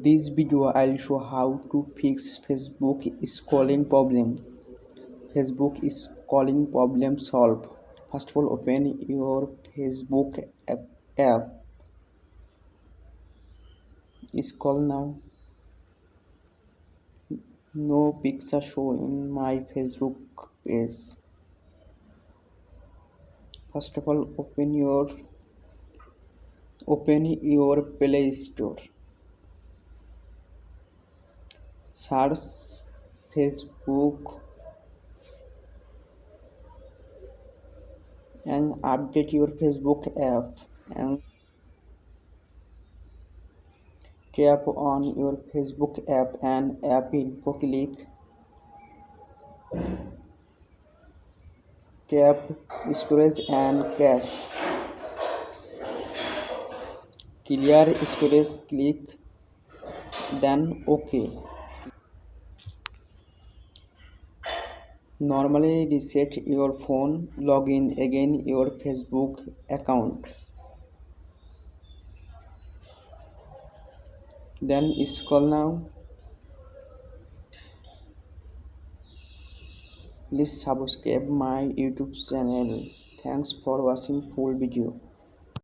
This video I'll show how to fix Facebook scrolling problem. Facebook scrolling problem solved. First of all, open your Facebook app. Scroll now. No picture show in my Facebook page. First of all, open your Play Store. Search Facebook and update your Facebook app and tap on your Facebook app and app info. Click tap storage and cache. Clear storage. Click then OK. Normally reset your phone. Log in again your Facebook account. Then scroll now. Please subscribe my YouTube channel. Thanks for watching full video.